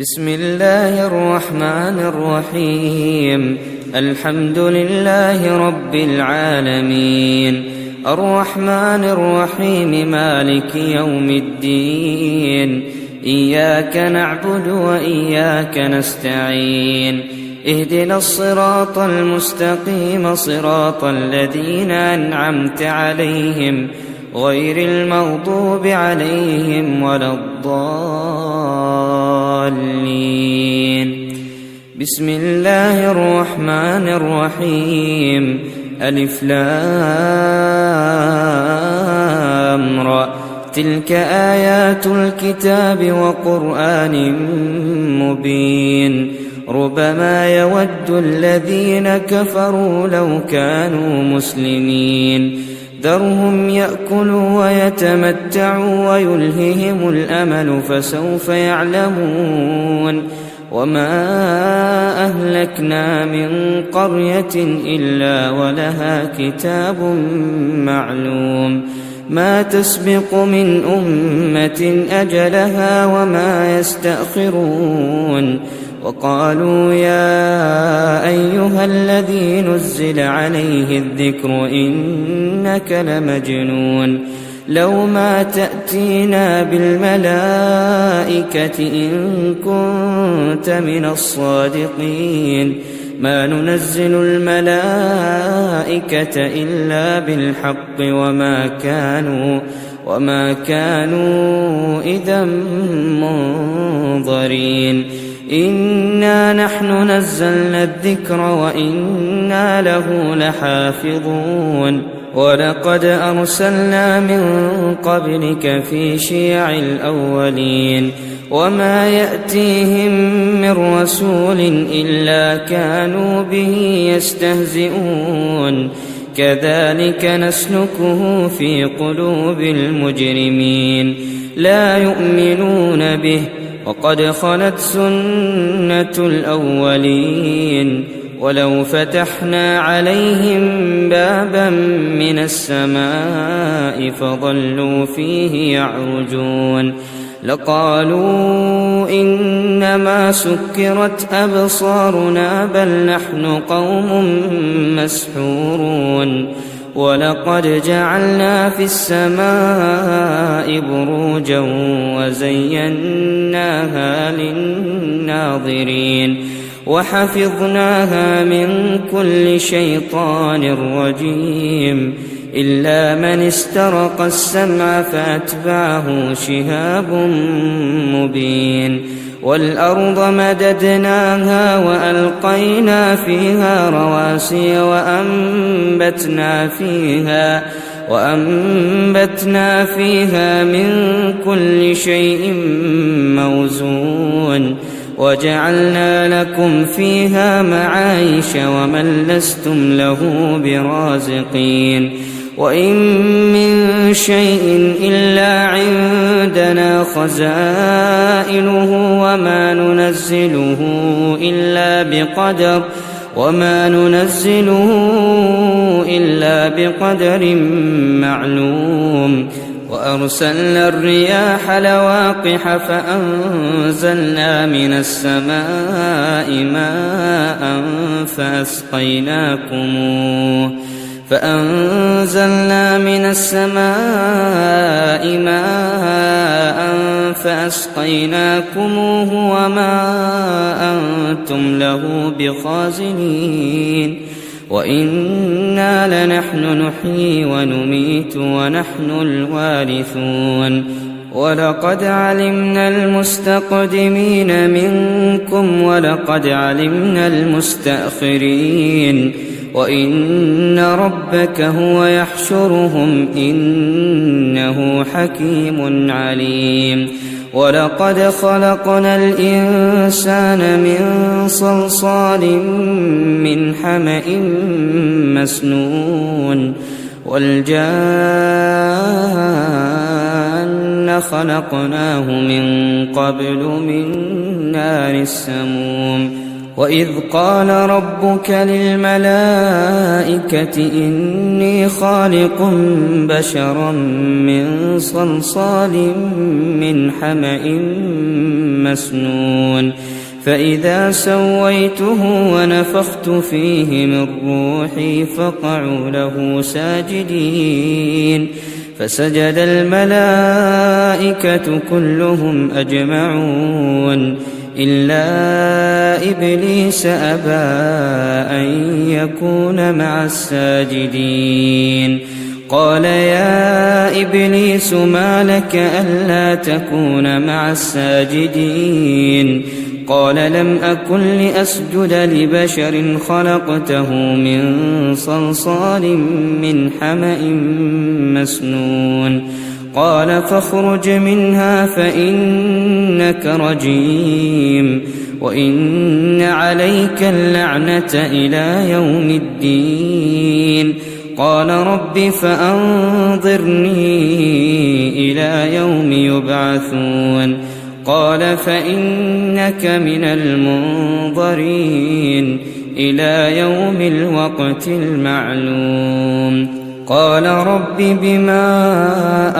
بسم الله الرحمن الرحيم. الحمد لله رب العالمين، الرحمن الرحيم، مالك يوم الدين. إياك نعبد وإياك نستعين، اهدنا الصراط المستقيم، صراط الذين أنعمت عليهم غير المغضوب عليهم ولا الضالين. بسم الله الرحمن الرحيم. ألف لام را، تلك آيات الكتاب وقرآن مبين. ربما يود الذين كفروا لو كانوا مسلمين، ذرهم يأكلوا ويتمتعوا ويلههم الأمل فسوف يعلمون. وما أهلكنا من قرية إلا ولها كتاب معلوم، ما تسبق من أمة أجلها وما يستأخرون. وقالوا يا أيها الذي نزل عليه الذكر إنك لمجنون، لو ما تأتينا بالملائكة إن كنت من الصادقين، ما ننزل الملائكة إلا بالحق وما كانوا إذا منظرين. إنا نحن نزلنا الذكر وإنا له لحافظون. ولقد أرسلنا من قبلك في شيع الأولين، وما يأتيهم من رسول إلا كانوا به يستهزئون. كذلك نسلكه في قلوب المجرمين، لا يؤمنون به وقد خلت سنة الأولين. ولو فتحنا عليهم بابا من السماء فظلوا فيه يعرجون لقالوا إنما سكرت أبصارنا بل نحن قوم مسحورون. ولقد جعلنا في السماء بروجا وزيناها للناظرين وحفظناها من كل شيطان رجيم، إلا من استرق السمع فأتبعه شهاب مبين. والأرض مددناها وألقينا فيها رواسي وأنبتنا فيها من كل شيء موزون. وجعلنا لكم فيها معايش ومن لستم له برازقين. وإن من شيء إلا عندنا خزائنه وما ننزله إلا بقدر معلوم. وأرسلنا الرياح لواقح فأنزلنا من السماء ماء فأسقيناكموه وما أنتم له بخازنين. وإنا لنحن نحيي ونميت ونحن الوارثون. ولقد علمنا المستقدمين منكم ولقد علمنا المستأخرين، وإن ربك هو يحشرهم إنه حكيم عليم. ولقد خلقنا الإنسان من صلصال من حمأ مسنون، والجان خلقناه من قبل من نار السموم. وإذ قال ربك للملائكة إني خالق بشرا من صلصال من حمأ مسنون فإذا سويته ونفخت فيه من روحي فقعوا له ساجدين فسجد الملائكة كلهم أجمعون إلا إبليس أبى أن يكون مع الساجدين قال يا إبليس ما لك ألا تكون مع الساجدين قال لم أكن لأسجد لبشر خلقته من صلصال من حمأ مسنون قال فاخرج منها فإنك رجيم وإن عليك اللعنة إلى يوم الدين قال رب فأنظرني إلى يوم يبعثون قال فإنك من المنظرين إلى يوم الوقت المعلوم قال رب بما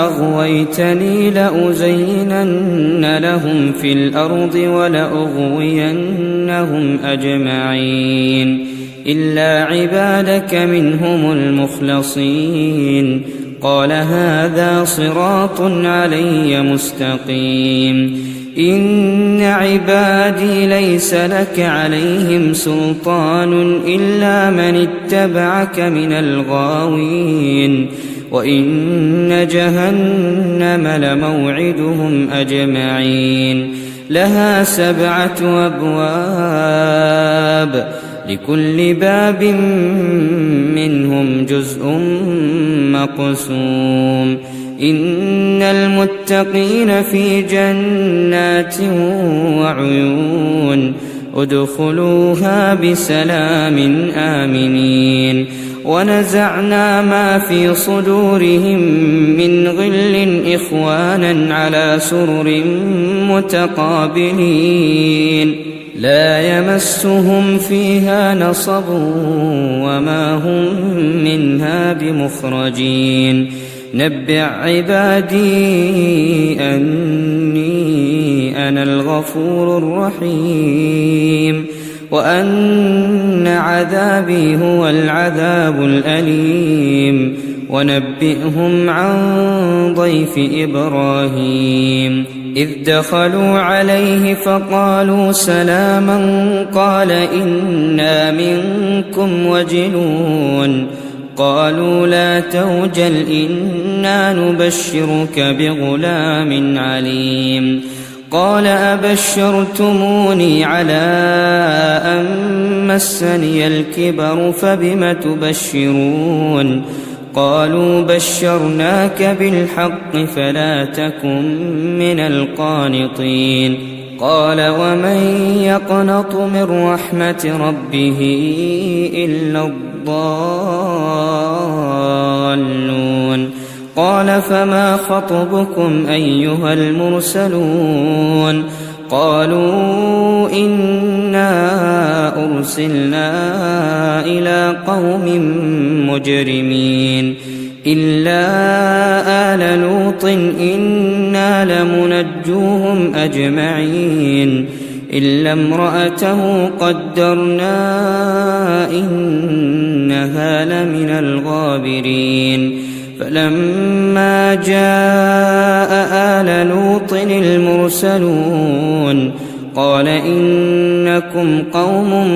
أغويتني لأزينن لهم في الأرض ولأغوينهم أجمعين إلا عبادك منهم المخلصين قال هذا صراط علي مستقيم إن عبادي ليس لك عليهم سلطان إلا من اتبعك من الغاوين وإن جهنم لموعدهم أجمعين لها 7 أبواب لكل باب منهم جزء مقسوم إن المتقين في جنات وعيون ادخلوها بسلام آمنين ونزعنا ما في صدورهم من غل إخوانا على سرر متقابلين لا يمسهم فيها نصب وما هم منها بمخرجين نبئ عبادي أني أنا الغفور الرحيم وأن عذابي هو العذاب الأليم ونبئهم عن ضيف إبراهيم إذ دخلوا عليه فقالوا سلاما قال إنا منكم وجلون قالوا لا توجل إنا نبشرك بغلام عليم قال أبشرتموني على أن مسني الكبر فبم تبشرون قالوا بشرناك بالحق فلا تكن من القانطين قال ومن يقنط من رحمة ربه إلا الضالون قال فما خطبكم أيها المرسلون قالوا إنا أرسلنا إلى قوم مجرمين إلا آل لوط إنا لمنجوهم أجمعين إلا امرأته قدرنا إنها لمن الغابرين فلما جاء آل لوط المرسلون قال إنكم قوم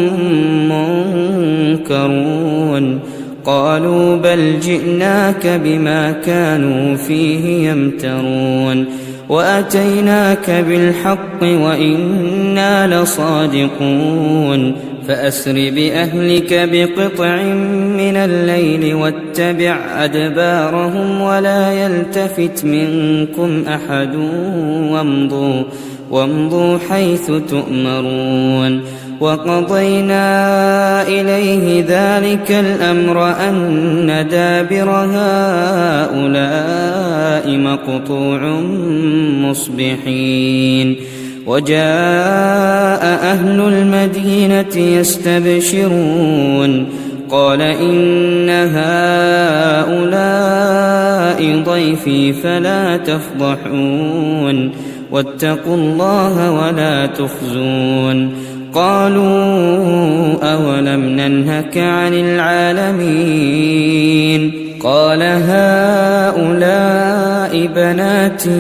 منكرون قالوا بل جئناك بما كانوا فيه يمترون وأتيناك بالحق وإنا لصادقون فأسر بأهلك بقطع من الليل واتبع أدبارهم ولا يلتفت منكم أحد وامضوا حيث تؤمرون وقضينا إليه ذلك الأمر أن دابر هؤلاء مقطوع مصبحين وجاء أهل المدينة يستبشرون قال إن هؤلاء ضيفي فلا تفضحون واتقوا الله ولا تخزون قالوا أولم ننهك عن العالمين قال هؤلاء بناتي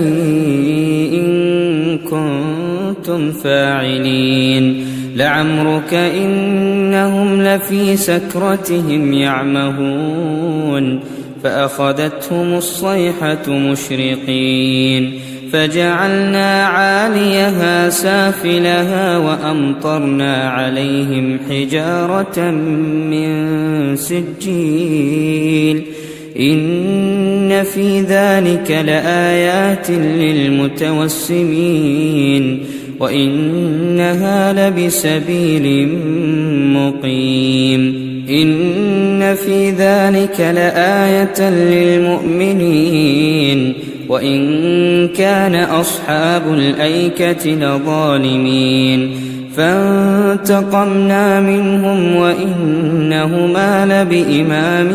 إن كنتم فاعلين لعمرك إنهم لفي سكرتهم يعمهون فأخذتهم الصيحة مشرقين فجعلنا عاليها سافلها وأمطرنا عليهم حجارة من سجيل إن في ذلك لآيات للمتوسمين وإنها لبسبيل مقيم إن في ذلك لآية للمؤمنين وإن كان أصحاب الأيكة لظالمين فانتقمنا منهم وإنهما لبإمام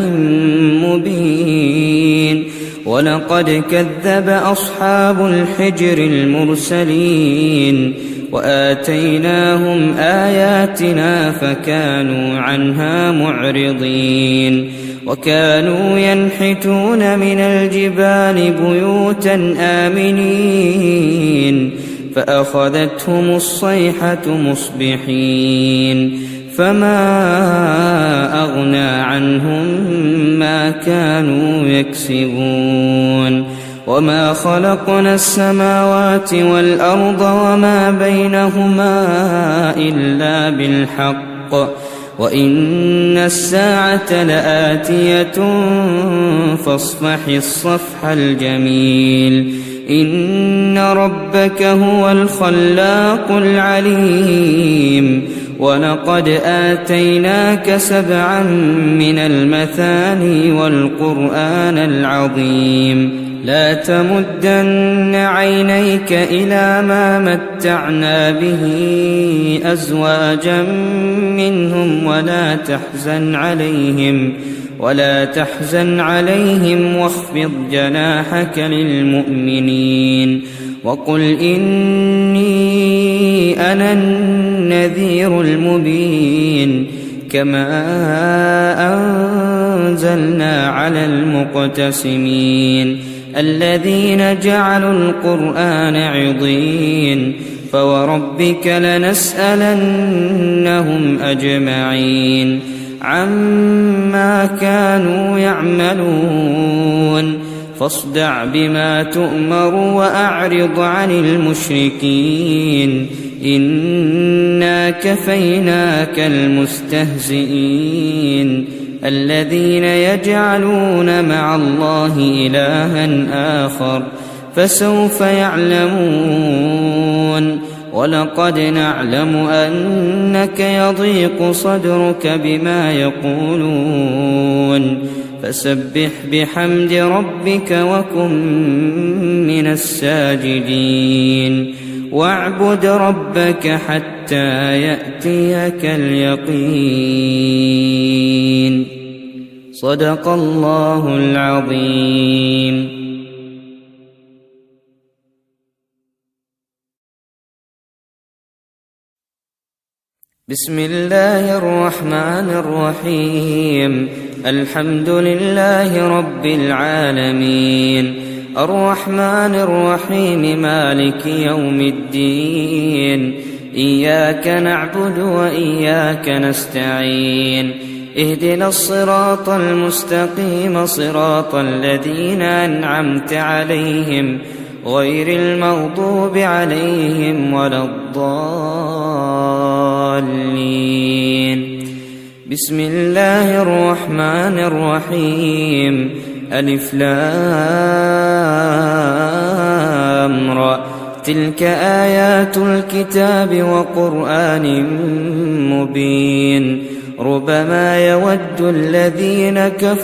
مبين ولقد كذب أصحاب الحجر المرسلين وآتيناهم آياتنا فكانوا عنها معرضين وكانوا ينحتون من الجبال بيوتا آمنين فأخذتهم الصيحة مصبحين فما أغنى عنهم ما كانوا يكسبون وما خلقنا السماوات والأرض وما بينهما إلا بالحق وإن الساعة لآتية فاصفح الصفح الجميل إن ربك هو الخلاق العليم ولقد آتيناك 7 من المثاني والقرآن العظيم لا تمدن عينيك إلى ما متعنا به أزواجا منهم ولا تحزن عليهم واخفض جناحك للمؤمنين وقل إني أنا النذير المبين كما أنزلنا على المقتسمين الذين جعلوا القرآن عضين فوربك لنسألنهم أجمعين عما كانوا يعملون فاصدع بما تؤمر وأعرض عن المشركين إنا كفيناك المستهزئين الذين يجعلون مع الله إلها آخر فسوف يعلمون ولقد نعلم أنك يضيق صدرك بما يقولون فسبح بحمد ربك وكن من الساجدين واعبد ربك حتى يأتيك اليقين صدق الله العظيم. بسم الله الرحمن الرحيم الحمد لله رب العالمين الرحمن الرحيم مالك يوم الدين إياك نعبد وإياك نستعين اهدنا الصراط المستقيم صراط الذين أنعمت عليهم غير المغضوب عليهم ولا الضالين. بسم الله الرحمن الرحيم ألف لام را تلك آيات الكتاب وقرآن مبين ربما يود الذين كفروا